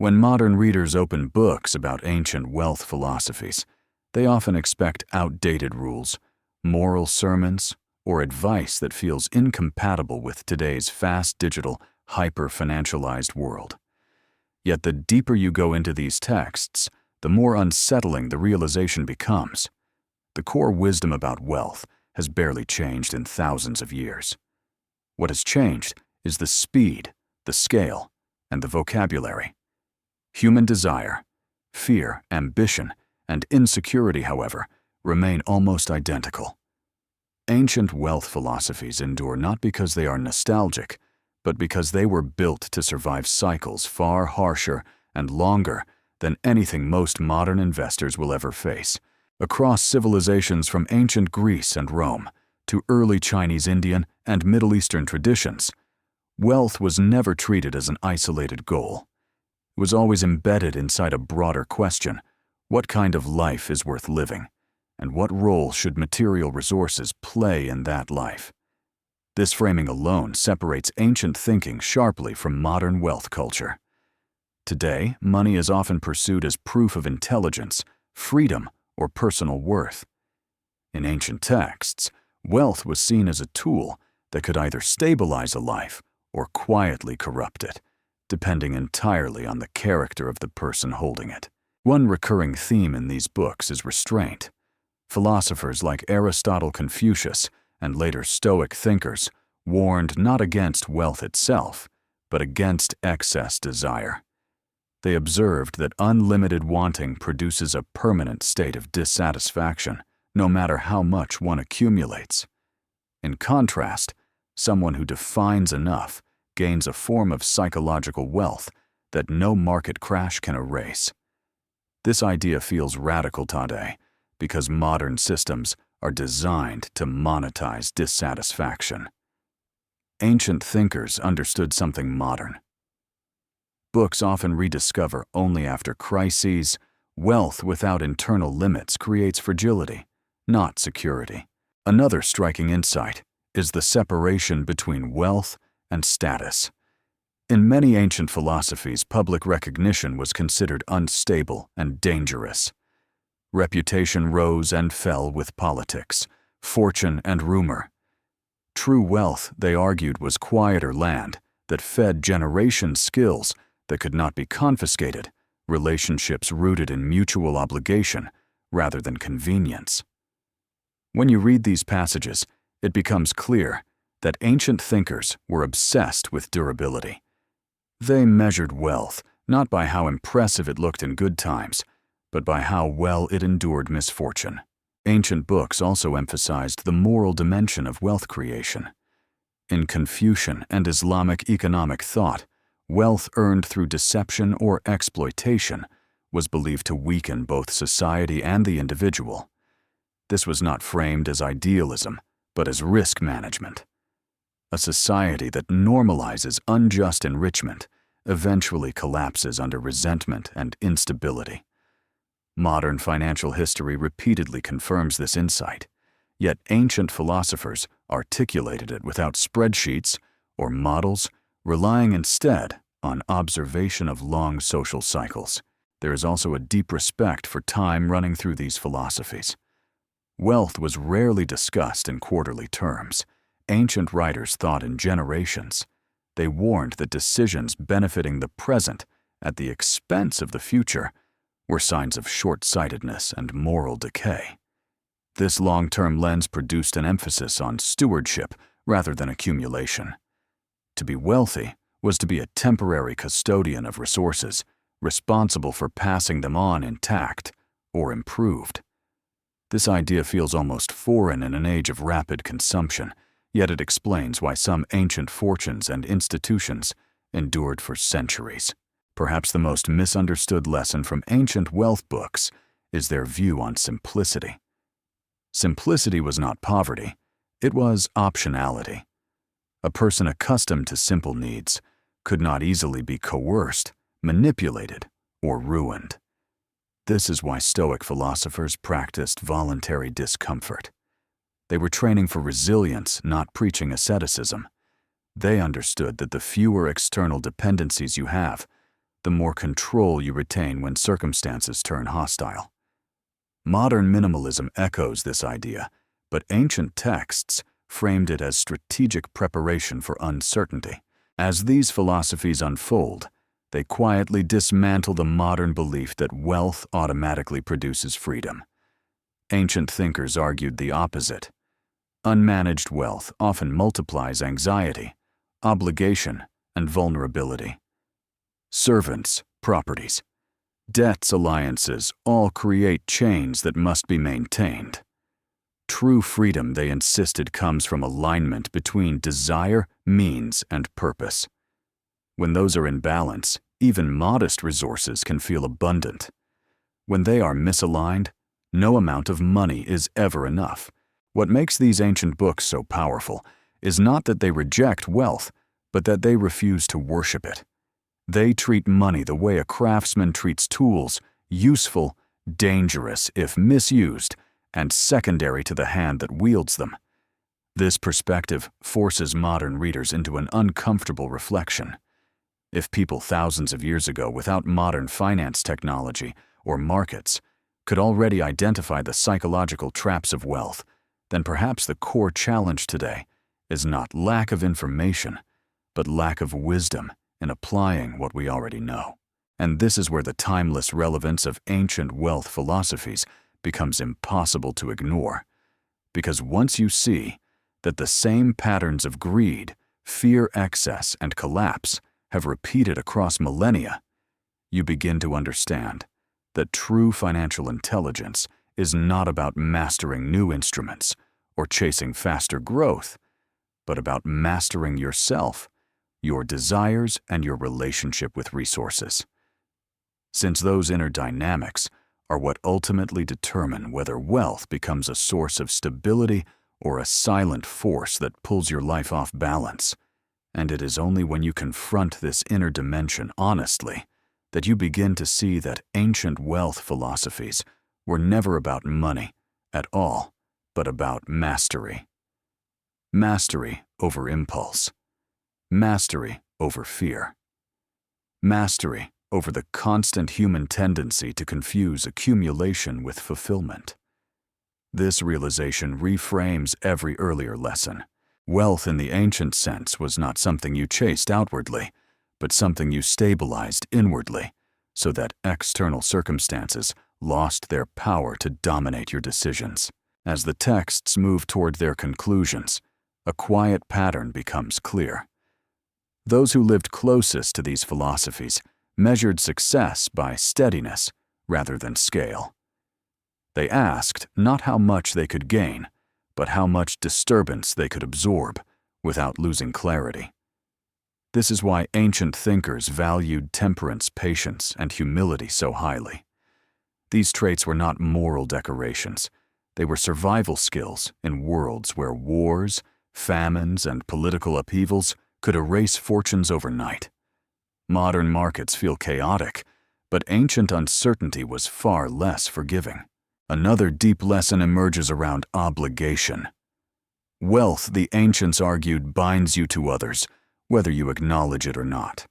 When modern readers open books about ancient wealth philosophies, they often expect outdated rules, moral sermons, or advice that feels incompatible with today's fast digital, hyper-financialized world. Yet the deeper you go into these texts, the more unsettling the realization becomes. The core wisdom about wealth has barely changed in thousands of years. What has changed is the speed, the scale, and the vocabulary. Human desire, fear, ambition, and insecurity, however, remain almost identical. Ancient wealth philosophies endure not because they are nostalgic, but because they were built to survive cycles far harsher and longer than anything most modern investors will ever face. Across civilizations from ancient Greece and Rome to early Chinese, Indian, and Middle Eastern traditions, wealth was never treated as an isolated goal. It was always embedded inside a broader question: what kind of life is worth living, and what role should material resources play in that life? This framing alone separates ancient thinking sharply from modern wealth culture. Today, money is often pursued as proof of intelligence, freedom, or personal worth. In ancient texts, wealth was seen as a tool that could either stabilize a life or quietly corrupt it, depending entirely on the character of the person holding it. One recurring theme in these books is restraint. Philosophers like Aristotle, Confucius, and later Stoic thinkers warned not against wealth itself, but against excess desire. They observed that unlimited wanting produces a permanent state of dissatisfaction, no matter how much one accumulates. In contrast, someone who defines enough gains a form of psychological wealth that no market crash can erase. This idea feels radical today because modern systems are designed to monetize dissatisfaction. Ancient thinkers understood something modern. Books often rediscover only after crises. Wealth without internal limits creates fragility, not security. Another striking insight is the separation between wealth and status. In many ancient philosophies, public recognition was considered unstable and dangerous. Reputation rose and fell with politics, fortune, and rumor. True wealth, they argued, was quieter land that fed generations skills that could not be confiscated, relationships rooted in mutual obligation rather than convenience. When you read these passages, it becomes clear that ancient thinkers were obsessed with durability. They measured wealth not by how impressive it looked in good times, but by how well it endured misfortune. Ancient books also emphasized the moral dimension of wealth creation. In Confucian and Islamic economic thought, wealth earned through deception or exploitation was believed to weaken both society and the individual. This was not framed as idealism, but as risk management. A society that normalizes unjust enrichment eventually collapses under resentment and instability. Modern financial history repeatedly confirms this insight, yet ancient philosophers articulated it without spreadsheets or models, relying instead on observation of long social cycles. There is also a deep respect for time running through these philosophies. Wealth was rarely discussed in quarterly terms. Ancient writers thought in generations. They warned that decisions benefiting the present at the expense of the future were signs of short-sightedness and moral decay. This long-term lens produced an emphasis on stewardship rather than accumulation. To be wealthy was to be a temporary custodian of resources, responsible for passing them on intact or improved. This idea feels almost foreign in an age of rapid consumption, yet it explains why some ancient fortunes and institutions endured for centuries. Perhaps the most misunderstood lesson from ancient wealth books is their view on simplicity. Simplicity was not poverty, it was optionality. A person accustomed to simple needs could not easily be coerced, manipulated, or ruined. This is why Stoic philosophers practiced voluntary discomfort. They were training for resilience, not preaching asceticism. They understood that the fewer external dependencies you have, the more control you retain when circumstances turn hostile. Modern minimalism echoes this idea, but ancient texts framed it as strategic preparation for uncertainty. As these philosophies unfold, they quietly dismantle the modern belief that wealth automatically produces freedom. Ancient thinkers argued the opposite. Unmanaged wealth often multiplies anxiety, obligation, and vulnerability. Servants, properties, debts, alliances all create chains that must be maintained. True freedom, they insisted, comes from alignment between desire, means, and purpose. When those are in balance, even modest resources can feel abundant. When they are misaligned, no amount of money is ever enough. What makes these ancient books so powerful is not that they reject wealth, but that they refuse to worship it. They treat money the way a craftsman treats tools, useful, dangerous if misused, and secondary to the hand that wields them. This perspective forces modern readers into an uncomfortable reflection. If people thousands of years ago, without modern finance technology or markets, could already identify the psychological traps of wealth, then perhaps the core challenge today is not lack of information, but lack of wisdom in applying what we already know. And this is where the timeless relevance of ancient wealth philosophies becomes impossible to ignore. Because once you see that the same patterns of greed, fear, excess, and collapse have repeated across millennia, you begin to understand that true financial intelligence is not about mastering new instruments or chasing faster growth, but about mastering yourself, your desires, and your relationship with resources. Since those inner dynamics are what ultimately determine whether wealth becomes a source of stability or a silent force that pulls your life off balance. And it is only when you confront this inner dimension honestly that you begin to see that ancient wealth philosophies were never about money at all, but about mastery. Mastery over impulse. Mastery over fear. Mastery over the constant human tendency to confuse accumulation with fulfillment. This realization reframes every earlier lesson. Wealth in the ancient sense was not something you chased outwardly, but something you stabilized inwardly, so that external circumstances lost their power to dominate your decisions. As the texts move toward their conclusions, a quiet pattern becomes clear. Those who lived closest to these philosophies measured success by steadiness rather than scale. They asked not how much they could gain, but how much disturbance they could absorb without losing clarity. This is why ancient thinkers valued temperance, patience, and humility so highly. These traits were not moral decorations. They were survival skills in worlds where wars, famines, and political upheavals could erase fortunes overnight. Modern markets feel chaotic, but ancient uncertainty was far less forgiving. Another deep lesson emerges around obligation. Wealth, the ancients argued, binds you to others, whether you acknowledge it or not.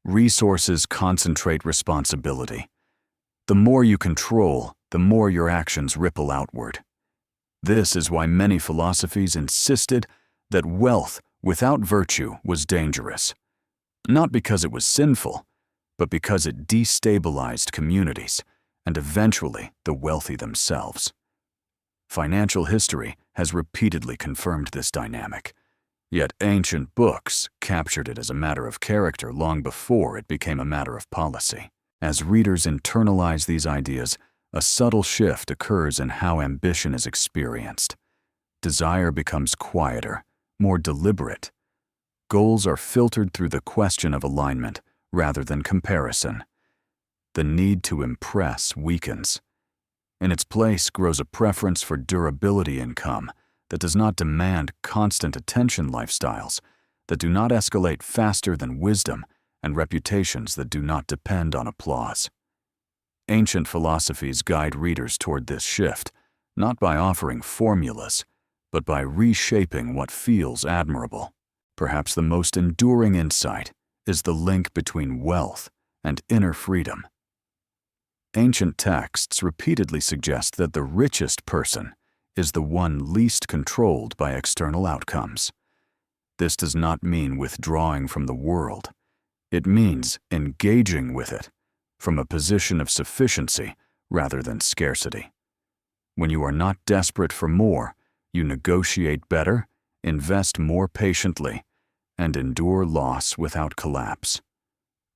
Resources concentrate responsibility. The more you control, the more your actions ripple outward. This is why many philosophies insisted that wealth without virtue was dangerous. Not because it was sinful, but because it destabilized communities and eventually the wealthy themselves. Financial history has repeatedly confirmed this dynamic, yet ancient books captured it as a matter of character long before it became a matter of policy. As readers internalize these ideas, a subtle shift occurs in how ambition is experienced. Desire becomes quieter, more deliberate. Goals are filtered through the question of alignment rather than comparison. The need to impress weakens. In its place grows a preference for durability income that does not demand constant attention lifestyles, that do not escalate faster than wisdom, and reputations that do not depend on applause. Ancient philosophies guide readers toward this shift, not by offering formulas, but by reshaping what feels admirable. Perhaps the most enduring insight is the link between wealth and inner freedom. Ancient texts repeatedly suggest that the richest person is the one least controlled by external outcomes. This does not mean withdrawing from the world. It means engaging with it from a position of sufficiency rather than scarcity. When you are not desperate for more, you negotiate better, invest more patiently, and endure loss without collapse.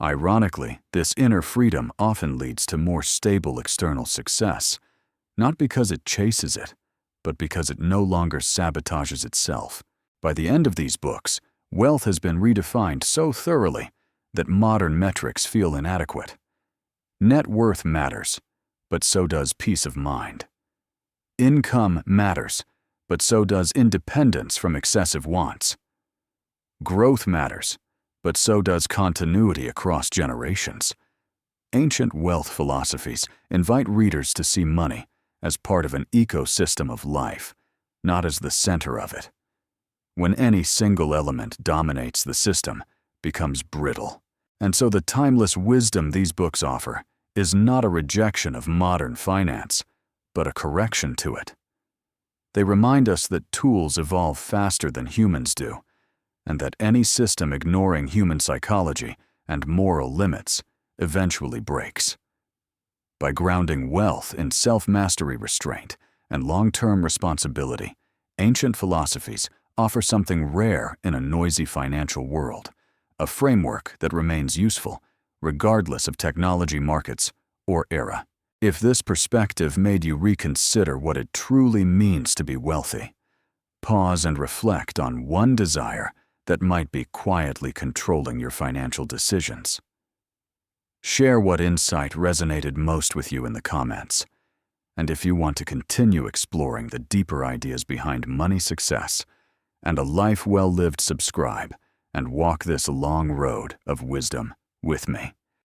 Ironically, this inner freedom often leads to more stable external success, not because it chases it, but because it no longer sabotages itself. By the end of these books, wealth has been redefined so thoroughly that modern metrics feel inadequate. Net worth matters, but so does peace of mind. Income matters, but so does independence from excessive wants. Growth matters, but so does continuity across generations. Ancient wealth philosophies invite readers to see money as part of an ecosystem of life, not as the center of it. When any single element dominates the system, becomes brittle. And so the timeless wisdom these books offer is not a rejection of modern finance, but a correction to it. They remind us that tools evolve faster than humans do, and that any system ignoring human psychology and moral limits eventually breaks. By grounding wealth in self-mastery, restraint, and long-term responsibility, ancient philosophies offer something rare in a noisy financial world, a framework that remains useful regardless of technology, markets, or era. If this perspective made you reconsider what it truly means to be wealthy, pause and reflect on one desire that might be quietly controlling your financial decisions. Share what insight resonated most with you in the comments. And if you want to continue exploring the deeper ideas behind money success and a life well lived, subscribe and walk this long road of wisdom with me.